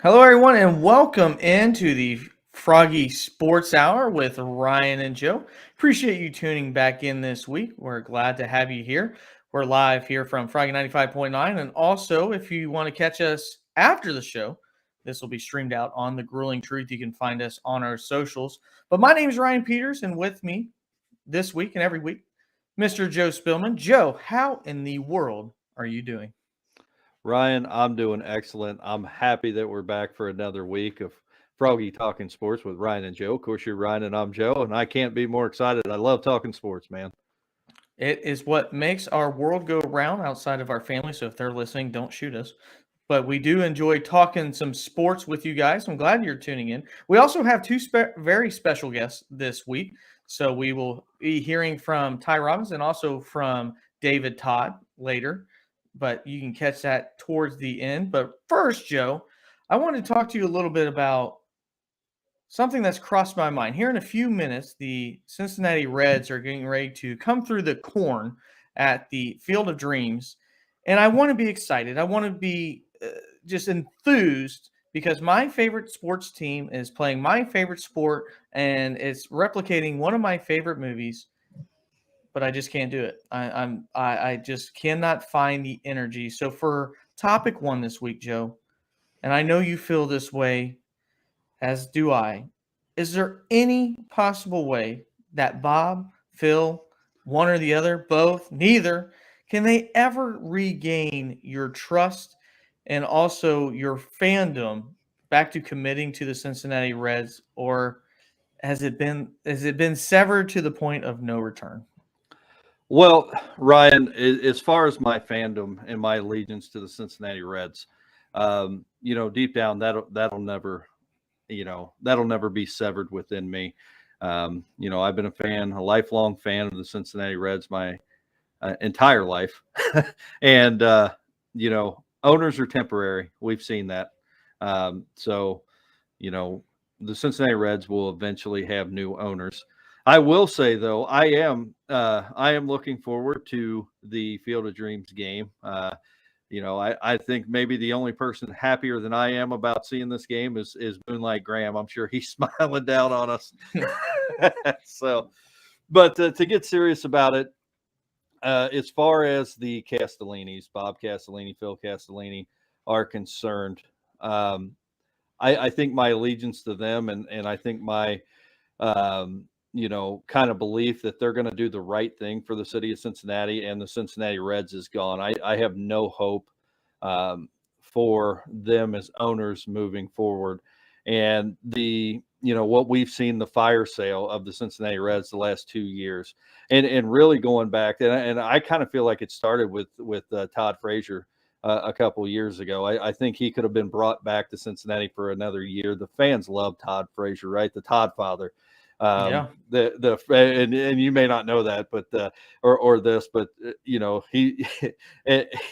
Hello, everyone, and welcome into the Froggy Sports Hour with Ryan and Joe. Appreciate you tuning back in this week. We're glad to have you here. We're live here from Froggy 95.9. And also, if you want to catch us after the show, this will be streamed out on The Grueling Truth. You can find us on our socials. But my name is Ryan Peters, and with me this week and every week, Mr. Joe Spilman. Joe, how in the world are you doing? Ryan, I'm doing excellent. I'm happy that we're back for another week of Froggy Talking Sports with Ryan and Joe. Of course, you're Ryan and I'm Joe, and I can't be more excited. I love talking sports, man. It is what makes our world go round outside of our family. So if they're listening, don't shoot us. But we do enjoy talking some sports with you guys. I'm glad you're tuning in. We also have two very special guests this week. So we will be hearing from Ty Robbins and also from David Todd later. But you can catch that towards the end. But first, Joe, I want to talk to you a little bit about something that's crossed my mind. Here in a few minutes, the Cincinnati Reds are getting ready to come through the corn at the Field of Dreams. And I want to be excited. I want to be just enthused because my favorite sports team is playing my favorite sport and it's replicating one of my favorite movies, but I just can't do it. I just cannot find the energy. So for topic one this week, Joe, and I know you feel this way, as do I. Is there any possible way that Bob, Phil, one or the other, both, neither, can they ever regain your trust and also your fandom back to committing to the Cincinnati Reds, or has it been severed to the point of no return? Well, Ryan, as far as my fandom and my allegiance to the Cincinnati Reds, deep down that'll never, that'll never be severed within me. I've been a lifelong fan of the Cincinnati Reds my entire life, and owners are temporary. We've seen that. So, the Cincinnati Reds will eventually have new owners. I will say though, I am looking forward to the Field of Dreams game. I think maybe the only person happier than I am about seeing this game is Moonlight Graham. I'm sure he's smiling down on us. So, but to get serious about it, as far as the Castellinis, Bob Castellini, Phil Castellini, are concerned, I think my allegiance to them and I think my kind of belief that they're going to do the right thing for the city of Cincinnati and the Cincinnati Reds is gone. I have no hope for them as owners moving forward. And what we've seen, the fire sale of the Cincinnati Reds the last 2 years, and really going back, and I kind of feel like it started with Todd Frazier a couple of years ago. I think he could have been brought back to Cincinnati for another year. The fans love Todd Frazier, right? The Todd father. Yeah. And you may not know that, but he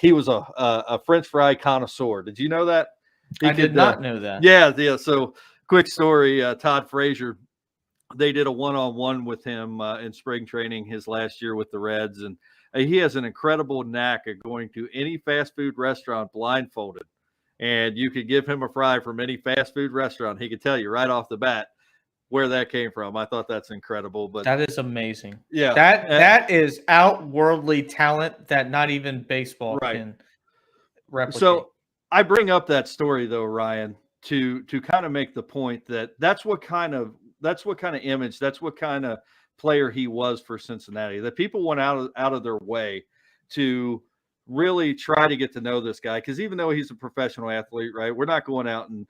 he was a French fry connoisseur. Did you know that? I did not know that. Yeah. So quick story, Todd Frazier, they did a one-on-one with him in spring training his last year with the Reds. And he has an incredible knack of going to any fast food restaurant blindfolded. And you could give him a fry from any fast food restaurant. He could tell you right off the bat where that came from. I thought that's incredible. But That is amazing. yeah, That is outworldly talent that not even baseball Right. can replicate. So I bring up that story though, Ryan, to kind of make the point that that's what kind of image, that's what kind of player he was for Cincinnati. That people went out of their way to really try to get to know this guy, because even though he's a professional athlete, right, we're not going out and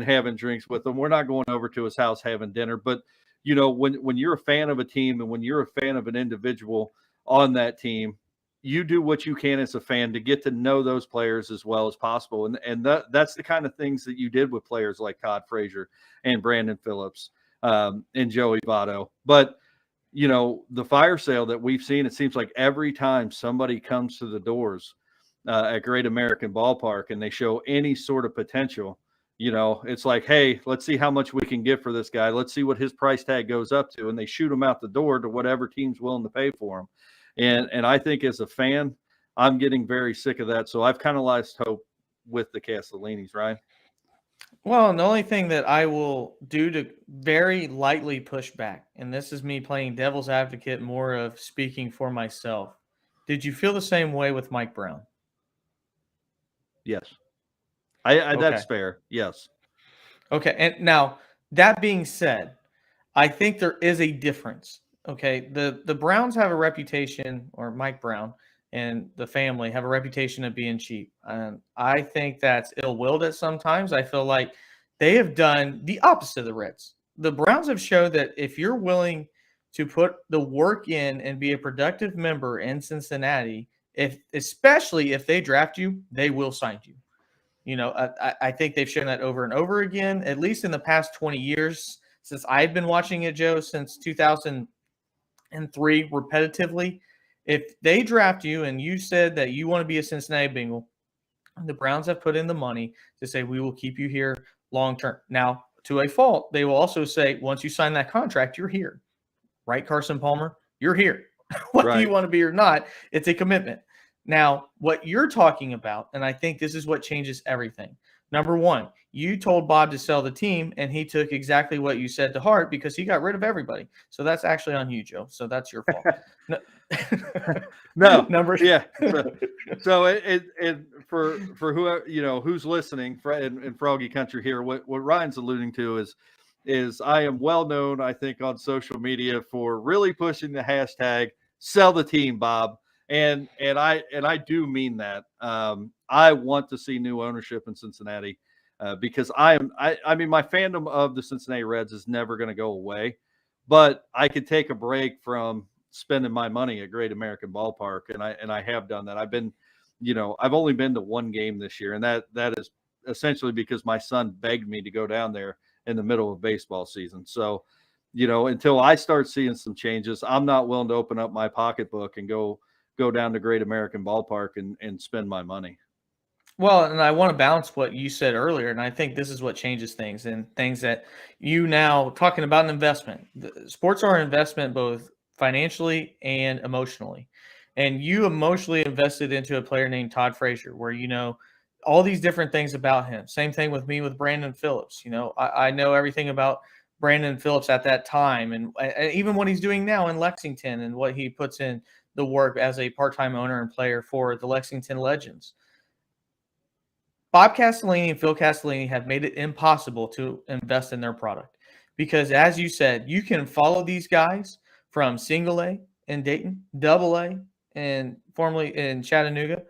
having drinks with him. We're not going over to his house having dinner. But when you're a fan of a team and when you're a fan of an individual on that team, you do what you can as a fan to get to know those players as well as possible. And that's the kind of things that you did with players like Todd Frazier and Brandon Phillips and Joey Votto. But, the fire sale that we've seen, it seems like every time somebody comes to the doors at Great American Ballpark and they show any sort of potential, it's like, hey, let's see how much we can get for this guy. Let's see what his price tag goes up to. And they shoot him out the door to whatever team's willing to pay for him. And I think as a fan, I'm getting very sick of that. So I've kind of lost hope with the Castellinis, right? Well, and the only thing that I will do to very lightly push back, and this is me playing devil's advocate more of speaking for myself. Did you feel the same way with Mike Brown? Yes. I Okay. that's fair. Yes. Okay. And now, that being said, I think there is a difference. Okay. The Browns have a reputation, or Mike Brown and the family have a reputation of being cheap. And I think that's ill-willed at sometimes. I feel like they have done the opposite of the Reds. The Browns have shown that if you're willing to put the work in and be a productive member in Cincinnati, if especially if they draft you, they will sign you. I think they've shown that over and over again, at least in the past 20 years since I've been watching it, Joe, since 2003, repetitively. If they draft you and you said that you want to be a Cincinnati Bengal, the Browns have put in the money to say, we will keep you here long term. Now, to a fault, they will also say, once you sign that contract, you're here. Right, Carson Palmer? You're here. Whether you Right. want to be or not, it's a commitment. Now, what you're talking about, and I think this is what changes everything. Number one, you told Bob to sell the team, and he took exactly what you said to heart because he got rid of everybody. So that's actually on you, Joe. So that's your fault. No. No. Number Yeah. So it for whoever who's listening in Froggy Country here, what Ryan's alluding to is I am well known, I think, on social media for really pushing the hashtag sell the team, Bob. And I do mean that. I want to see new ownership in Cincinnati because I mean my fandom of the Cincinnati Reds is never going to go away, but I could take a break from spending my money at Great American Ballpark, and I have done that. I've only been to one game this year, and that is essentially because my son begged me to go down there in the middle of baseball season. So, until I start seeing some changes, I'm not willing to open up my pocketbook and go down to Great American Ballpark and spend my money. Well, and I want to balance what you said earlier, and I think this is what changes things and things that you now talking about an investment. Sports are an investment both financially and emotionally. And you emotionally invested into a player named Todd Frazier, where you know all these different things about him. Same thing with me with Brandon Phillips. I know everything about Brandon Phillips at that time, and even what he's doing now in Lexington and what he puts in the work as a part-time owner and player for the Lexington Legends. Bob Castellini and Phil Castellini have made it impossible to invest in their product because, as you said, you can follow these guys from single A in Dayton, double A and formerly in Chattanooga,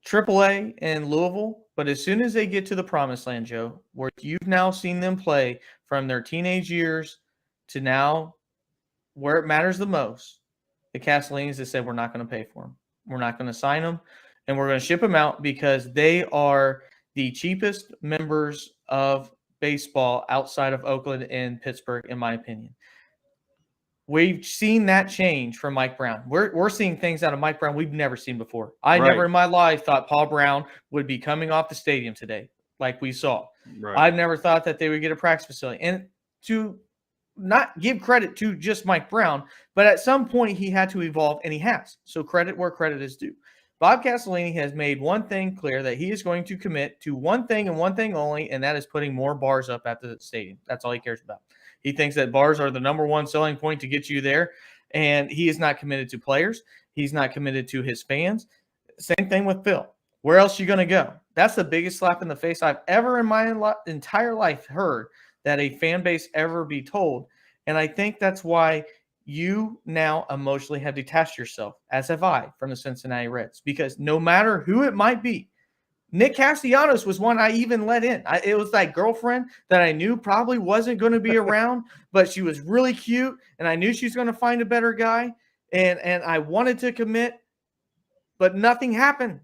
triple A in Louisville. But as soon as they get to the promised land, Joe, where you've now seen them play from their teenage years to now where it matters the most, the Castellinis have said, we're not going to pay for them. We're not going to sign them, and we're going to ship them out because they are the cheapest members of baseball outside of Oakland and Pittsburgh, in my opinion. We've seen that change from Mike Brown. We're seeing things out of Mike Brown we've never seen before. I Right. never in my life thought Paul Brown would be coming off the stadium today like we saw. Right. I've never thought that they would get a practice facility. And to not give credit to just Mike Brown, but at some point he had to evolve, and he has. So credit where credit is due. Bob Castellini has made one thing clear, that he is going to commit to one thing and one thing only, and that is putting more bars up at the stadium. That's all he cares about. He thinks that bars are the number one selling point to get you there, and he is not committed to players. He's not committed to his fans. Same thing with Phil. Where else are you going to go? That's the biggest slap in the face I've ever in my entire life heard that a fan base ever be told. And I think that's why you now emotionally have detached yourself, as have I, from the Cincinnati Reds, because no matter who it might be, Nick Castellanos was one I even let in. It was that girlfriend that I knew probably wasn't going to be around, but she was really cute, and I knew she was going to find a better guy, and I wanted to commit, but nothing happened.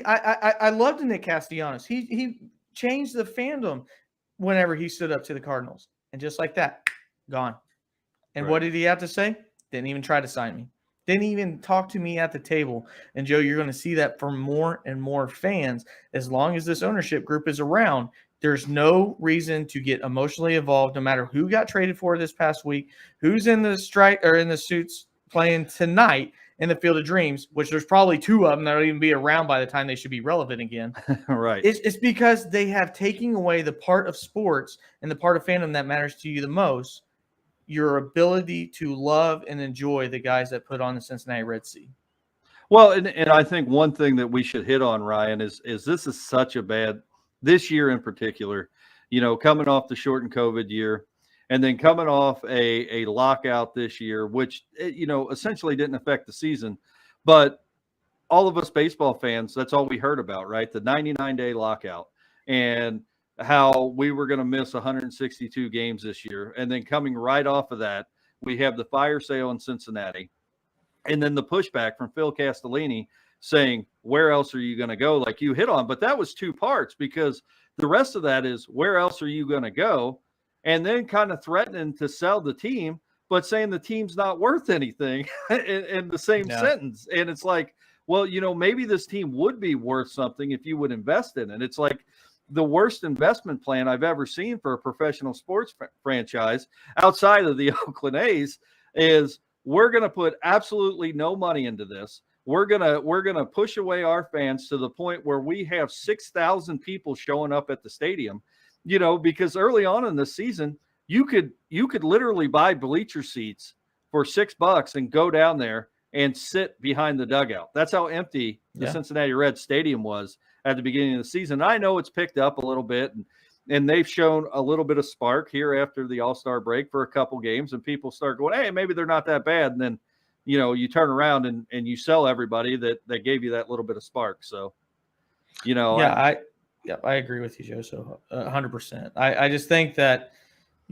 I loved Nick Castellanos. He changed the fandom whenever he stood up to the Cardinals, and just like that, gone. And Right. what did he have to say? Didn't even try to sign me. Didn't even talk to me at the table. And Joe, you're going to see that from more and more fans. As long as this ownership group is around, there's no reason to get emotionally involved, no matter who got traded for this past week, who's in the strike or in the suits playing tonight. in the Field of Dreams, which there's probably 2 of them that'll even be around by the time they should be relevant again. Right. It's because they have taken away the part of sports and the part of fandom that matters to you the most, your ability to love and enjoy the guys that put on the Cincinnati Reds. Well, and I think one thing that we should hit on, Ryan, is this is such a bad, this year in particular, coming off the shortened COVID year and then coming off a lockout this year, which, essentially didn't affect the season. But all of us baseball fans, that's all we heard about, right? The 99-day lockout and how we were going to miss 162 games this year. And then coming right off of that, we have the fire sale in Cincinnati. And then the pushback from Phil Castellini saying, where else are you going to go? Like you hit on, but that was 2 parts, because the rest of that is, where else are you going to go? And then kind of threatening to sell the team, but saying the team's not worth anything in the same sentence. And it's like, well, maybe this team would be worth something if you would invest in it. It's like the worst investment plan I've ever seen for a professional sports franchise outside of the Oakland A's is, we're going to put absolutely no money into this. We're going to push away our fans to the point where we have 6,000 people showing up at the stadium, because early on in the season, you could literally buy bleacher seats for $6 and go down there and sit behind the dugout. That's how empty the Cincinnati Reds stadium was at the beginning of the season. I know it's picked up a little bit, and they've shown a little bit of spark here after the All-Star break for a couple games, and people start going, hey, maybe they're not that bad. And then, you turn around and you sell everybody that gave you that little bit of spark. So, I agree with you, Joe. So 100%. I just think that,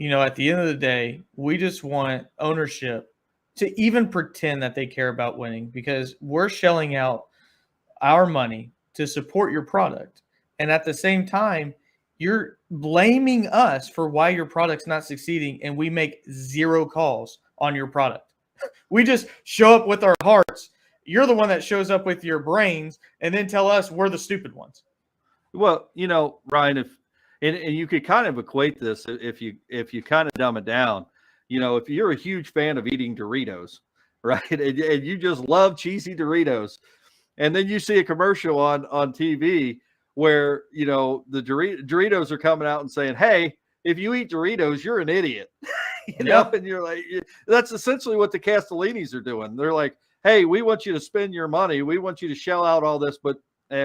at the end of the day, we just want ownership to even pretend that they care about winning, because we're shelling out our money to support your product. And at the same time, you're blaming us for why your product's not succeeding, and we make 0 calls on your product. We just show up with our hearts. You're the one that shows up with your brains and then tell us we're the stupid ones. Well, Ryan, and you could kind of equate this if you kind of dumb it down. If you're a huge fan of eating Doritos, right, and you just love cheesy Doritos, and then you see a commercial on TV where, the Doritos are coming out and saying, hey, if you eat Doritos, you're an idiot. And you're like, that's essentially what the Castellinis are doing. They're like, hey, we want you to spend your money. We want you to shell out all this, but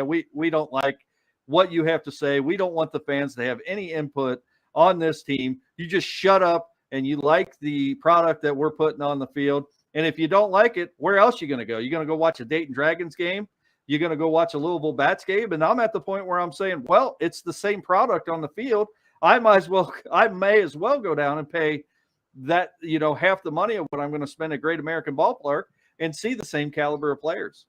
we don't like what you have to say. We don't want the fans to have any input on this team. You just shut up, and you like the product that we're putting on the field. And if you don't like it, where else are you going to go? You're going to go watch a Dayton Dragons game? You're going to go watch a Louisville Bats game? And I'm at the point where I'm saying, well, it's the same product on the field. I may as well go down and pay that, half the money of what I'm going to spend at Great American Ballpark and see the same caliber of players.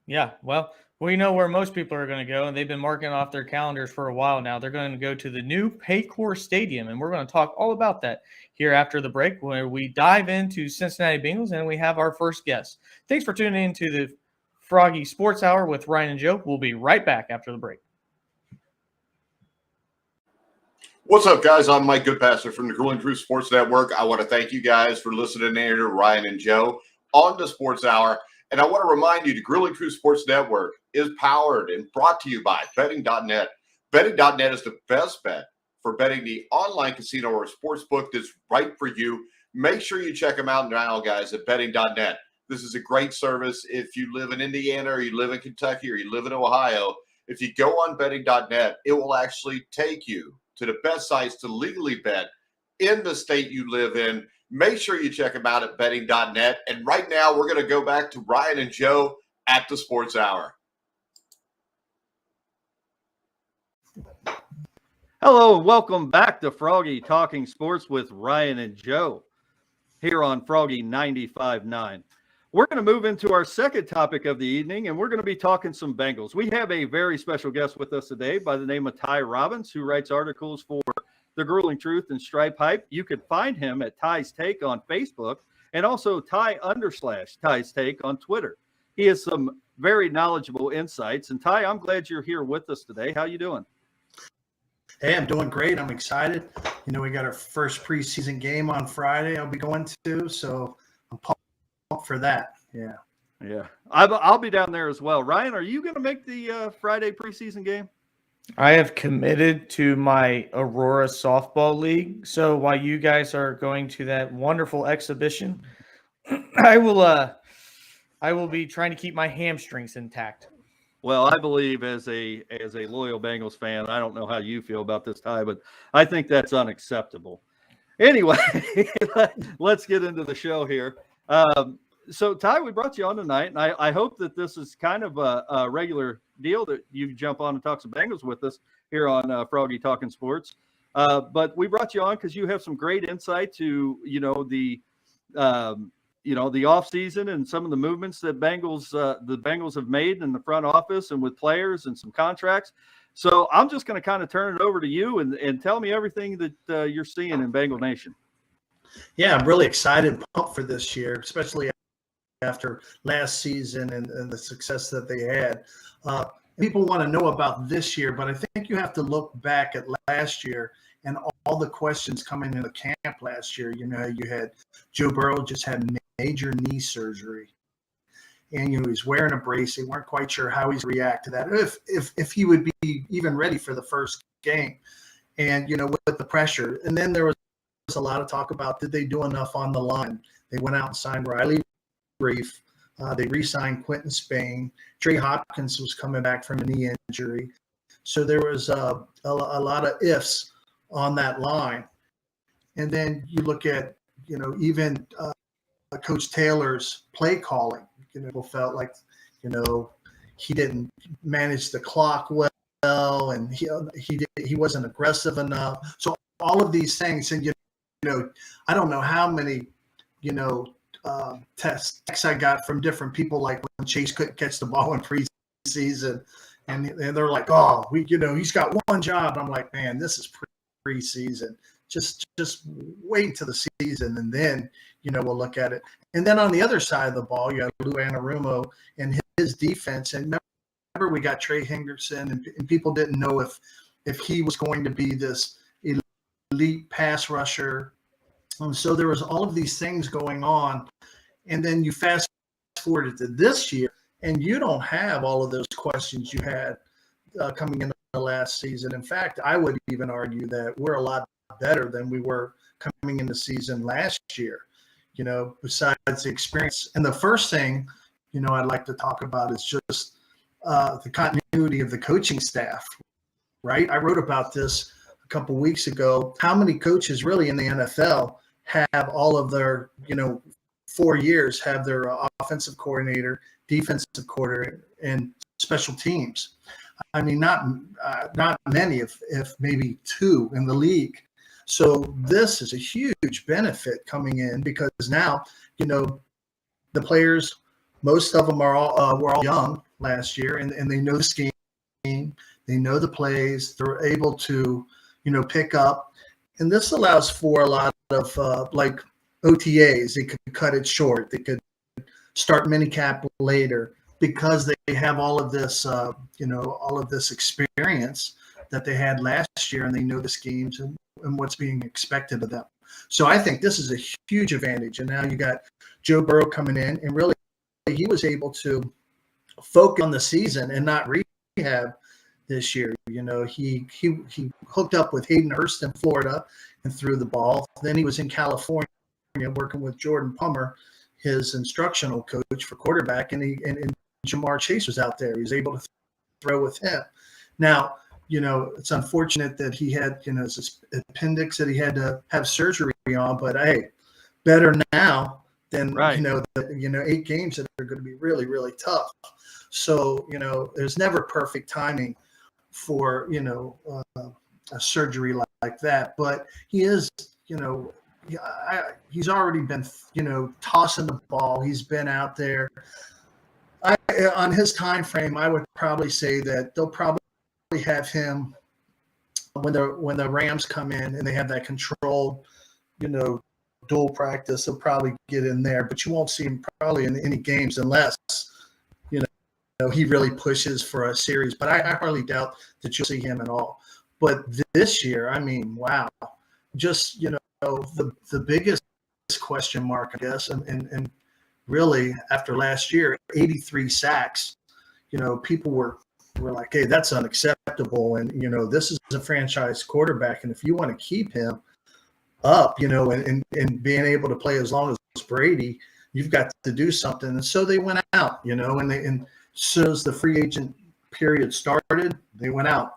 Yeah, well, we know where most people are going to go, and they've been marking off their calendars for a while now. They're going to go to the new Paycor Stadium, and we're going to talk all about that here after the break, where we dive into Cincinnati Bengals, and we have our first guest. Thanks for tuning in to the Froggy Sports Hour with Ryan and Joe. We'll be right back after the break. What's up, guys? I'm Mike Goodpasser from the Grueling Truth Sports Network. I want to thank you guys for listening in to Ryan and Joe on the Sports Hour. And I want to remind you, the Grueling Truth Sports Network is powered and brought to you by Betting.net. Betting.net is the best bet for betting the online casino or sports book that's right for you. Make sure you check them out now, guys, at Betting.net. This is a great service. If you live in Indiana, or you live in Kentucky, or you live in Ohio, if you go on Betting.net, it will actually take you to the best sites to legally bet in the state you live in. Make sure you check them out at betting.net. And right now, we're going to go back to Ryan and Joe at the Sports Hour. Hello, and welcome back to Froggy Talking Sports with Ryan and Joe here on Froggy 95.9. We're going to move into our second topic of the evening, and we're going to be talking some Bengals. We have a very special guest with us today by the name of Ty Robbins, who writes articles for The Grueling Truth and Stripe Hype. You can find him at Ty's Take on Facebook, and also Ty_Ty's Take on Twitter. He has some very knowledgeable insights. And Ty, I'm glad you're here with us today. How you doing? Hey, I'm doing great. I'm excited. We got our first preseason game on Friday I'll be going to, so I'm pumped for that. Yeah. Yeah, I'll be down there as well. Ryan, are you going to make the Friday preseason game? I have committed to my Aurora softball league. So while you guys are going to that wonderful exhibition, I will be trying to keep my hamstrings intact. Well, I believe as a loyal Bengals fan, I don't know how you feel about this, Ty, but I think that's unacceptable. Anyway, let's get into the show here. So, Ty, we brought you on tonight, and I hope that this is kind of a regular deal that you jump on and talk some Bengals with us here on Froggy Talking Sports. But we brought you on because you have some great insight to, the offseason and some of the movements that the Bengals have made in the front office and with players and some contracts. So I'm just going to kind of turn it over to you and tell me everything that you're seeing in Bengal Nation. Yeah, I'm really excited, pumped for this year, especially after last season and the success that they had. People want to know about this year, but I think you have to look back at last year and all the questions coming into camp last year. You had Joe Burrow just had major knee surgery, and he's wearing a brace. They weren't quite sure how he's react to that, if he would be even ready for the first game, and with the pressure. And then there was a lot of talk about, did they do enough on the line? They went out and signed Riley Reef. They re-signed Quentin Spain. Trey Hopkins was coming back from a knee injury. So there was a lot of ifs on that line. And then you look at, even Coach Taylor's play calling. People felt like, he didn't manage the clock well, and he wasn't aggressive enough. So all of these things, and I don't know how many, texts I got from different people, like when Chase couldn't catch the ball in preseason, and they're like, "Oh, he's got one job." I'm like, "Man, this is preseason. Just wait until the season, and then we'll look at it." And then on the other side of the ball, you have Lou Anarumo and his defense. And remember, we got Trey Henderson, and people didn't know if he was going to be this elite pass rusher. So there was all of these things going on. And then you fast forward to this year, and you don't have all of those questions you had coming into the last season. In fact, I would even argue that we're a lot better than we were coming into season last year, besides the experience. And the first thing, I'd like to talk about is just the continuity of the coaching staff, right? I wrote about this a couple weeks ago. How many coaches really in the NFL have all of their, 4 years, have their offensive coordinator, defensive coordinator, and special teams? I mean, not many, if maybe 2 in the league. So this is a huge benefit coming in, because now, the players, most of them were all young last year, and they know the scheme, they know the plays, they're able to, pick up. And this allows for a lot of like OTAs. They could cut it short. They could start minicamp later, because they have all of this, all of this experience that they had last year, and they know the schemes and what's being expected of them. So I think this is a huge advantage. And now you got Joe Burrow coming in, and really he was able to focus on the season and not rehab this year. He hooked up with Hayden Hurst in Florida and threw the ball. Then he was in California working with Jordan Palmer, his instructional coach for quarterback, and Jamar Chase was out there. He was able to throw with him. Now, it's unfortunate that he had, his appendix that he had to have surgery on, but hey, better now than, right. 8 games that are going to be really, really tough. So, there's never perfect timing for, a surgery like that, but he is, he's already been, tossing the ball. He's been out there. On his time frame, I would probably say that they'll probably have him when the Rams come in and they have that controlled, dual practice. They'll probably get in there, but you won't see him probably in any games unless he really pushes for a series. But I hardly doubt that you'll see him at all. But this year, I mean, wow, just the biggest question mark, I guess, and really after last year, 83 sacks. People were like, hey, that's unacceptable. And, this is a franchise quarterback. And if you want to keep him up, and being able to play as long as Brady, you've got to do something. And so they went out, and as soon as the free agent period started, they went out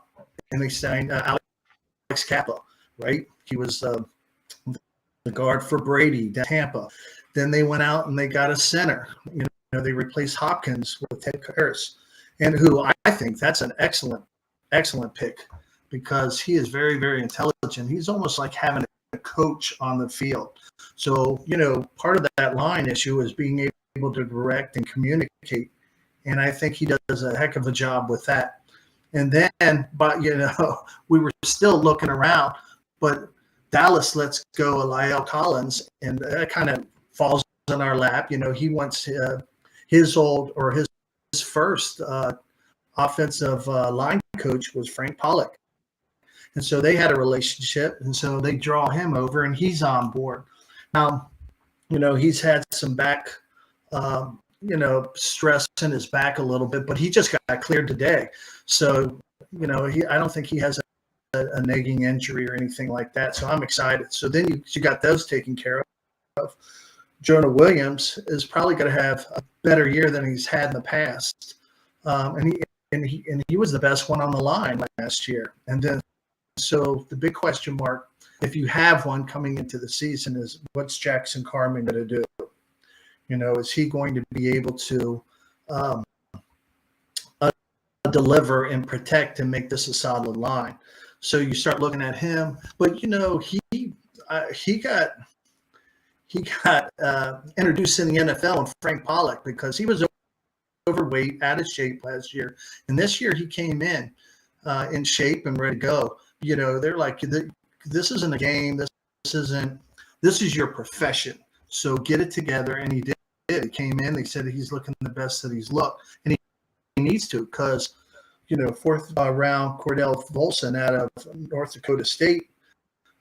and they signed Alex Kappa, right? He was the guard for Brady down in Tampa. Then they went out and they got a center. They replaced Hopkins with Ted Karras, and who I think that's an excellent pick because he is very, very intelligent. He's almost like having a coach on the field. So, part of that line issue is being able to direct and communicate. And I think he does a heck of a job with that. And then, but, we were still looking around, but Dallas lets go Eli Collins, and that kind of falls in our lap. He wants his first offensive line coach was Frank Pollock. And so they had a relationship, and so they draw him over, and he's on board. Now, he's had some back, stress in his back a little bit, but he just got cleared today. So, I don't think he has a nagging injury or anything like that. So I'm excited. So then you got those taken care of. Jonah Williams is probably going to have a better year than he's had in the past. And he was the best one on the line last year. And then, so the big question mark, if you have one coming into the season, is what's Jackson Carman going to do? Is he going to be able to deliver and protect and make this a solid line? So you start looking at him, but he got introduced in the NFL and Frank Pollock because he was overweight, out of shape last year, and this year he came in shape and ready to go. They're like, this isn't a game. This is your profession. So get it together. And he did. He came in. They said he's looking the best that he's looked, and he needs to because, fourth round Cordell Volson out of North Dakota State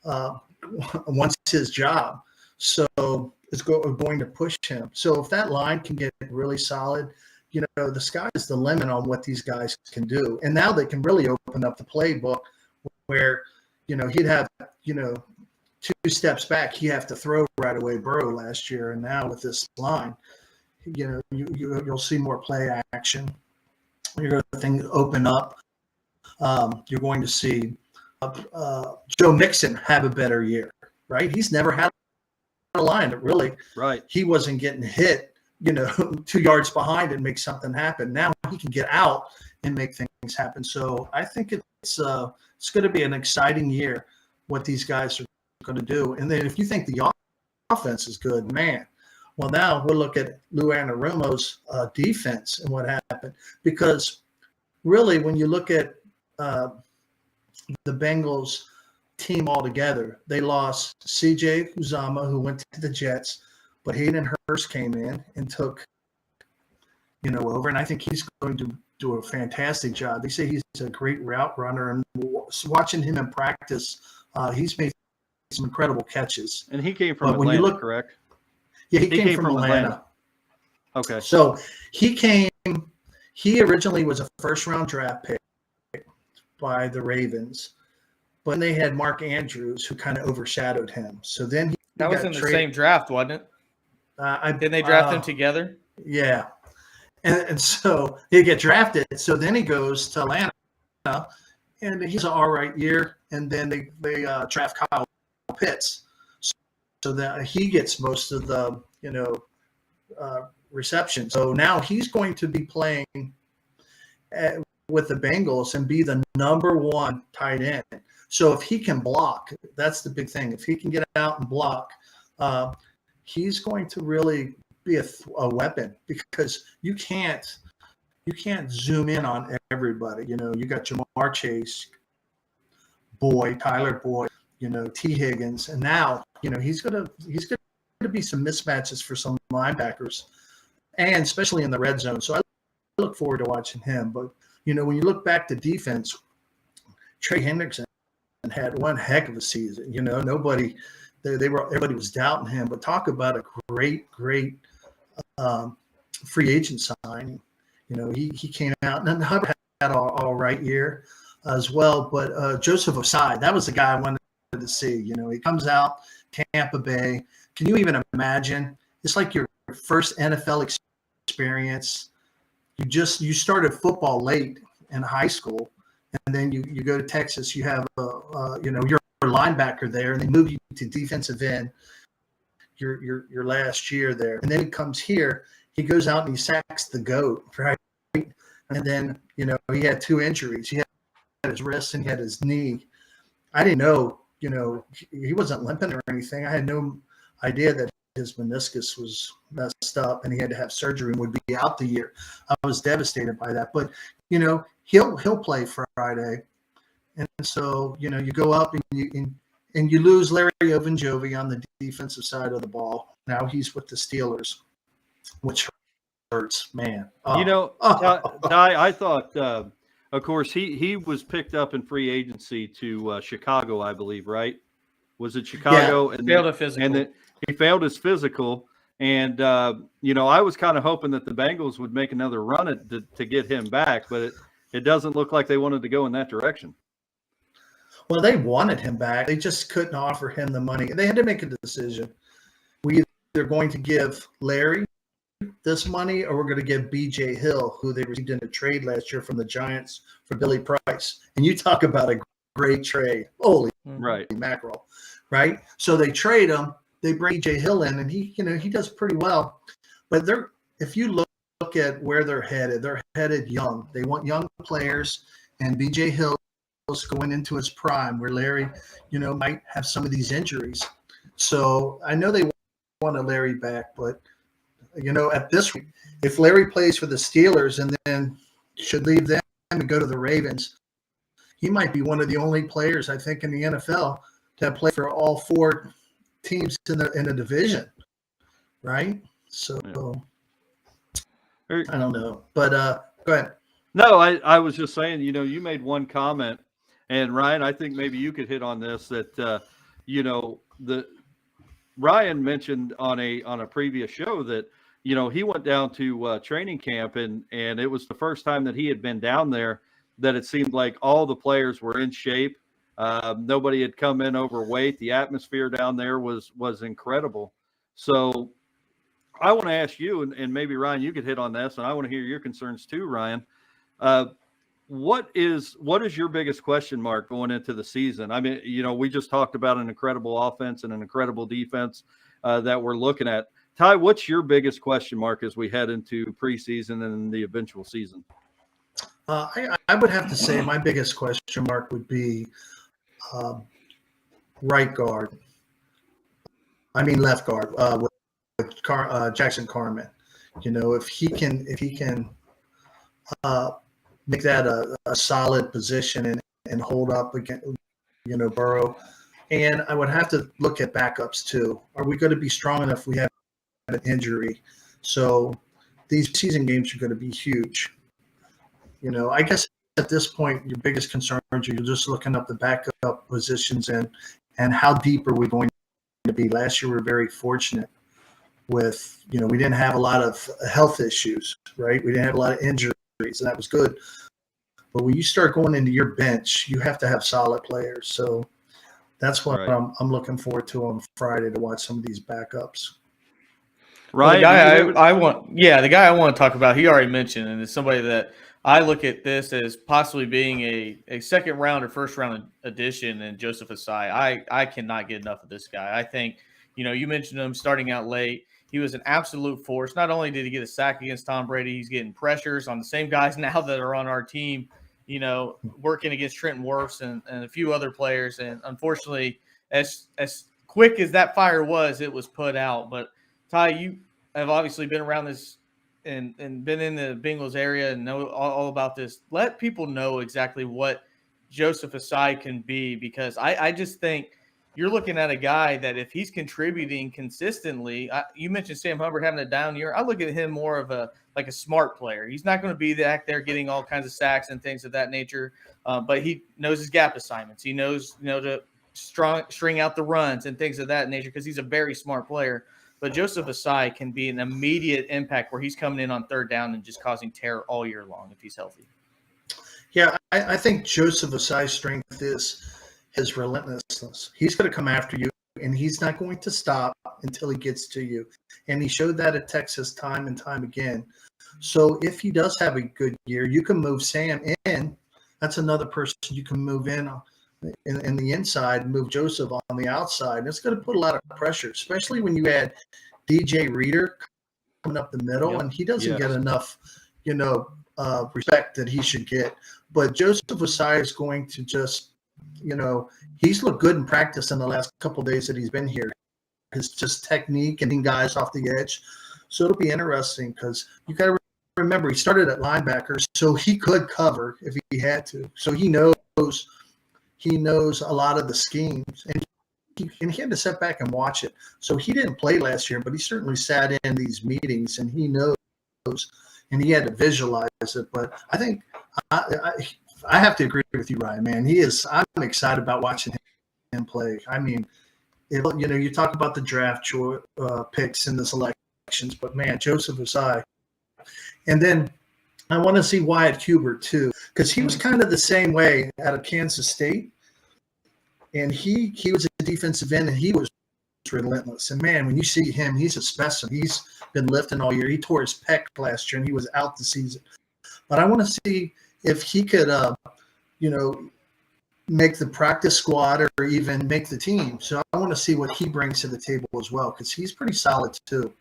wants his job. So it's going to push him. So if that line can get really solid, the sky's the limit on what these guys can do. And now they can really open up the playbook where, he'd have, 2 steps back, he'd have to throw right away Burrow last year. And now with this line, you'll see more play action. You're going to things open up. You're going to see Joe Mixon have a better year, right? He's never had a line that really, right. He wasn't getting hit, 2 yards behind and make something happen. Now he can get out and make things happen. So I think it's going to be an exciting year what these guys are going to do. And then if you think the offense is good, man, well, now we'll look at Lou Anarumo's defense and what happened. Because really, when you look at the Bengals team altogether, they lost C.J. Uzomah, who went to the Jets, but Hayden Hurst came in and took, over. And I think he's going to do a fantastic job. They say he's a great route runner, and watching him in practice, he's made some incredible catches. And he came from Atlanta, correct? Yeah, he came from Atlanta. Okay. So he originally was a first-round draft pick by the Ravens, but they had Mark Andrews, who kind of overshadowed him. So then that was in the same draft, wasn't it? Didn't they draft them together? Yeah. And so he get drafted. So then he goes to Atlanta, and he's an all right year. And then they draft Kyle Pitts. So that he gets most of the, reception. So now he's going to be playing with the Bengals and be the number 1 tight end. So if he can block, that's the big thing. If he can get out and block, he's going to really be a weapon because you can't zoom in on everybody. You got Jamar Chase, Tyler Boyd, T. Higgins, and now he's gonna be some mismatches for some linebackers, and especially in the red zone. So I look forward to watching him. But when you look back to defense, Trey Hendrickson had one heck of a season. Everybody was doubting him, but talk about a great free agent signing. He came out, and Hubbard had all right year as well. But Joseph Osai, that was the guy I wanted to see. He comes out, Tampa Bay. Can you even imagine? It's like your first NFL experience. You started football late in high school, and then you go to Texas. You have you're a linebacker there, and they move you to defensive end your last year there, and then he comes here. He goes out and he sacks the GOAT, right? And then he had 2 injuries. He had his wrist and he had his knee. I didn't know, he wasn't limping or anything. I had no idea that his meniscus was messed up and he had to have surgery and would be out the year. I was devastated by that. But he'll play Friday, and so you go up and you lose Larry Ovenjovi on the defensive side of the ball. Now he's with the Steelers, which hurts, man. I thought, of course, he was picked up in free agency to Chicago, I believe, right? Was it Chicago? Yeah, failed a physical. And then he failed his physical. And, I was kind of hoping that the Bengals would make another run to get him back, but it doesn't look like they wanted to go in that direction. Well, they wanted him back. They just couldn't offer him the money. They had to make a decision. We either going to give Larry this money, or we're going to give B.J. Hill, who they received in a trade last year from the Giants for Billy Price. And you talk about a great trade. Holy mackerel, right? So they trade him. They bring B.J. Hill in, and he does pretty well. But if you look at where they're headed young. They want young players, and B.J. Hill is going into his prime, where Larry, might have some of these injuries. So I know they want a Larry back, but at this rate, if Larry plays for the Steelers and then should leave them and go to the Ravens, he might be one of the only players, I think, in the NFL to have played for all 4 teams in the division, right? So I don't know, but go ahead. No, I was just saying, you made one comment, and Ryan, I think maybe you could hit on this, that Ryan mentioned on a previous show that he went down to training camp, and it was the first time that he had been down there that it seemed like all the players were in shape. Nobody had come in overweight. The atmosphere down there was incredible. So I want to ask you, and maybe Ryan, you could hit on this, and I want to hear your concerns too, Ryan. What is your biggest question mark going into the season? I mean, we just talked about an incredible offense and an incredible defense that we're looking at. Ty, what's your biggest question mark as we head into preseason and the eventual season? I would have to say my biggest question mark would be left guard with Jackson Carman. If he can make that a solid position and hold up against Burrow. And I would have to look at backups too. Are we going to be strong enough if we have an injury? So these season games are going to be huge. I guess at this point, your biggest concerns are you're just looking up the backup positions and how deep are we going to be. Last year, we were very fortunate with, we didn't have a lot of health issues, right? We didn't have a lot of injuries, and that was good. But when you start going into your bench, you have to have solid players. So that's what I'm looking forward to on Friday, to watch some of these backups. Ryan, well, the guy I want to talk about, he already mentioned, and it's somebody that I look at this as possibly being a second round or first round addition, and Joseph Osai. I cannot get enough of this guy. I think, you mentioned him starting out late. He was an absolute force. Not only did he get a sack against Tom Brady, he's getting pressures on the same guys now that are on our team, working against Trenton Wirfs and a few other players. And unfortunately, as quick as that fire was, it was put out. But Ty, you have obviously been around this and been in the Bengals area and know all about this. Let people know exactly what Joseph Osai can be, because I just think you're looking at a guy that if he's contributing consistently, you mentioned Sam Hubbard having a down year. I look at him more of a smart player. He's not going to be back there getting all kinds of sacks and things of that nature, but he knows his gap assignments. He knows to string out the runs and things of that nature, because he's a very smart player. but Joseph Asai can be an immediate impact where he's coming in on third down and just causing terror all year long if he's healthy. Yeah, I think Joseph Asai's strength is his relentlessness. He's going to come after you, and he's not going to stop until he gets to you. And he showed that at Texas time and time again. So if he does have a good year, you can move Sam in. That's another person you can move in the inside, move Joseph on the outside. And it's going to put a lot of pressure, especially when you add DJ Reader coming up the middle, and he doesn't get enough, respect that he should get. But Joseph Asai is going to just, he's looked good in practice in the last couple of days that he's been here. His just technique and guys off the edge. So it'll be interesting because you got to remember he started at linebacker, so he could cover if he had to. So he knows a lot of the schemes, and he had to sit back and watch it. So he didn't play last year, but he certainly sat in these meetings, and he knows, and he had to visualize it. But I think I have to agree with you, Ryan, man. I'm excited about watching him play. I mean, you talk about the draft picks in the selections, but man, Joseph Asai. And then I want to see Wyatt Hubert too, because he was kind of the same way out of Kansas State. And he was a defensive end, and he was relentless. And man, when you see him, he's a specimen. He's been lifting all year. He tore his pec last year, and he was out the season. But I want to see if he could, make the practice squad or even make the team. So I want to see what he brings to the table as well, because he's pretty solid too.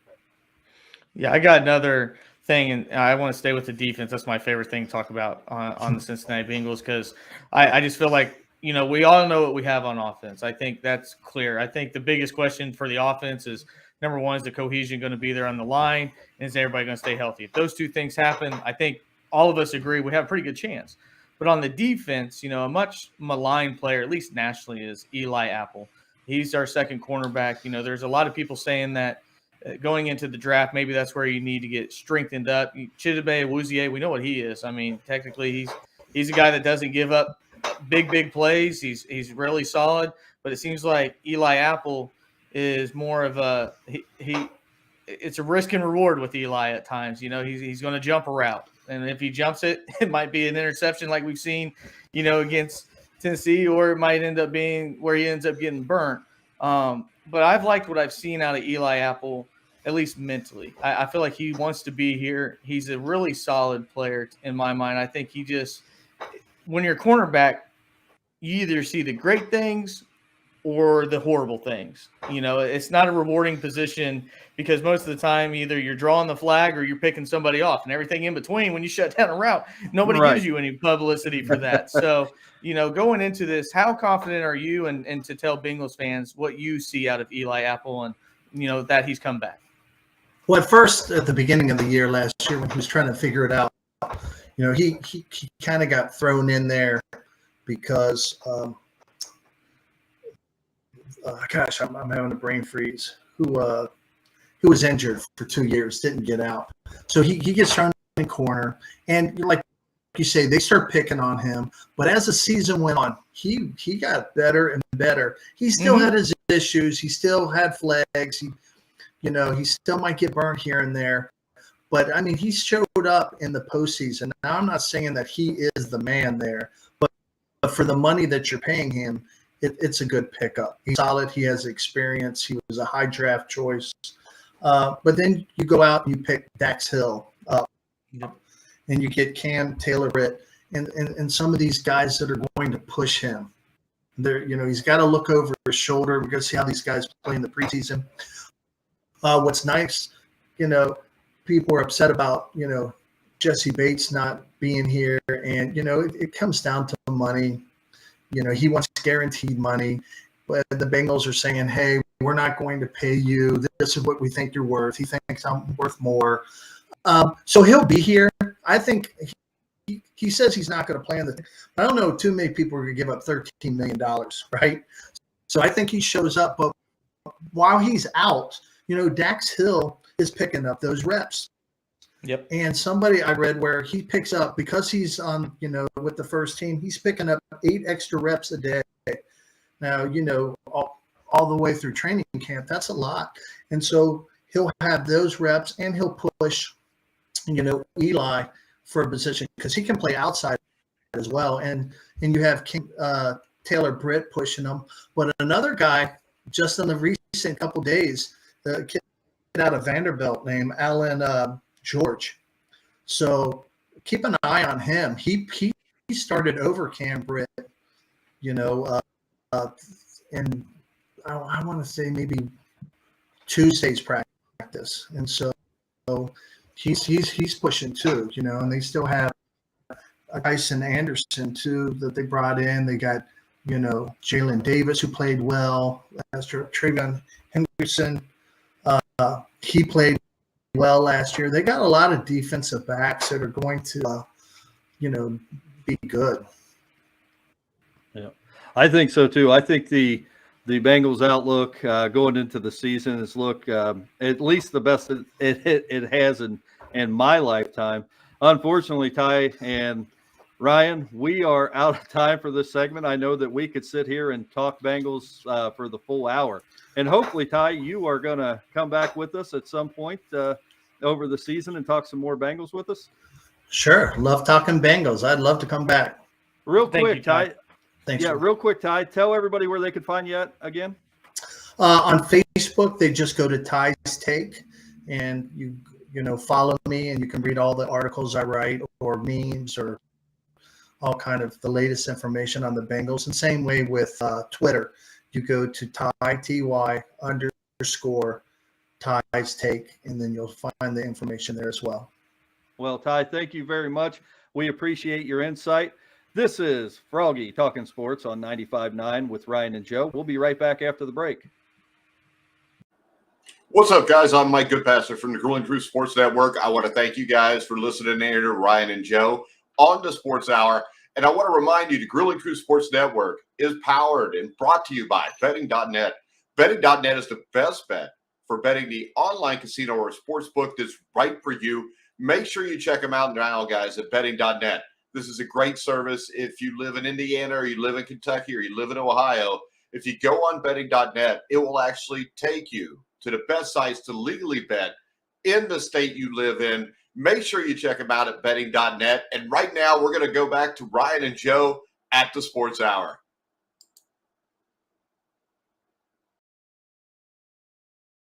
Yeah, I got another thing, and I want to stay with the defense. That's my favorite thing to talk about on the Cincinnati Bengals, because I just feel like, we all know what we have on offense. I think that's clear. I think the biggest question for the offense is, number one, is the cohesion going to be there on the line, and is everybody going to stay healthy? If those two things happen, I think all of us agree we have a pretty good chance. But on the defense, a much maligned player, at least nationally, is Eli Apple. He's our second cornerback. There's a lot of people saying that going into the draft, maybe that's where you need to get strengthened up. Chidobe Awuzie, we know what he is. I mean, technically, he's a guy that doesn't give up big plays. He's really solid. But it seems like Eli Apple is more of a it's a risk and reward with Eli at times. He's going to jump a route. And if he jumps it, it might be an interception like we've seen, against Tennessee, or it might end up being where he ends up getting burnt. But I've liked what I've seen out of Eli Apple, at least mentally. I feel like he wants to be here. He's a really solid player in my mind. I think when you're a cornerback, you either see the great things or the horrible things. It's not a rewarding position, because most of the time either you're drawing the flag or you're picking somebody off, and everything in between. When you shut down a route, nobody gives you any publicity for that. So, going into this, how confident are you and to tell Bengals fans what you see out of Eli Apple and, that he's come back? Well, at first, at the beginning of the year last year, when he was trying to figure it out, he kind of got thrown in there because I'm having a brain freeze. Who was injured for 2 years, didn't get out. So he gets thrown in corner, and like you say, they start picking on him. But as the season went on, he got better and better. He still had his issues. He still had flags. He still might get burned here and there. But, I mean, he showed up in the postseason. Now, I'm not saying that he is the man there, but for the money that you're paying him, it's a good pickup. He's solid. He has experience. He was a high draft choice. But then you go out and you pick Dax Hill up, and you get Cam Taylor-Britt and some of these guys that are going to push him. He's got to look over his shoulder. We're going to see how these guys play in the preseason. What's nice, people are upset about, Jesse Bates not being here. And, it comes down to money. He wants guaranteed money. But the Bengals are saying, hey, we're not going to pay you. This is what we think you're worth. He thinks I'm worth more. So he'll be here. I think he says he's not going to play in the – I don't know too many people are going to give up $13 million, right? So I think he shows up. But while he's out, Dax Hill is picking up those reps. Yep. And somebody I read where he picks up, because he's on, with the first team, he's picking up 8 extra reps a day. Now, all the way through training camp, that's a lot. And so he'll have those reps, and he'll push, Eli for a position because he can play outside as well. And you have Taylor Britt pushing him. But another guy, just in the recent couple days, the kid out of Vanderbilt named Alan George. So keep an eye on him. He started over Cam Britt, and I want to say maybe Tuesday's practice, and so he's pushing too, and they still have Tyson Anderson too that they brought in. They got Jalen Davis, who played well last year. Travion Henderson, he played well last year. They got a lot of defensive backs that are going to be good. Yeah, I think so too. I think the Bengals outlook going into the season is at least the best it has in my lifetime. Unfortunately, Ty and Ryan, we are out of time for this segment. I know that we could sit here and talk Bengals for the full hour. And hopefully, Ty, you are going to come back with us at some point over the season and talk some more Bengals with us. Sure. Love talking Bengals. I'd love to come back. Real quick, Ty. Thanks. Yeah, real quick, Ty. Tell everybody where they can find you again. On Facebook, they just go to Ty's Take, and you follow me, and you can read all the articles I write or memes or all kind of the latest information on the Bengals. And same way with Twitter, you go to Ty_Ty's Take, and then you'll find the information there as well. Well, Ty, thank you very much. We appreciate your insight. This is Froggy Talking Sports on 95.9 with Ryan and Joe. We'll be right back after the break. What's up, guys? I'm Mike Goodpasser from the Grueling Crew Sports Network. I want to thank you guys for listening in to Ryan and Joe on the Sports Hour. And I want to remind you, the Grueling Crew Sports Network is powered and brought to you by betting.net. Betting.net is the best bet for betting the online casino or sports book that's right for you. Make sure you check them out now, guys, at betting.net. This is a great service. If you live in Indiana or you live in Kentucky or you live in Ohio, if you go on betting.net, it will actually take you to the best sites to legally bet in the state you live in. Make sure you check them out at betting.net. And right now, we're going to go back to Ryan and Joe at the Sports Hour.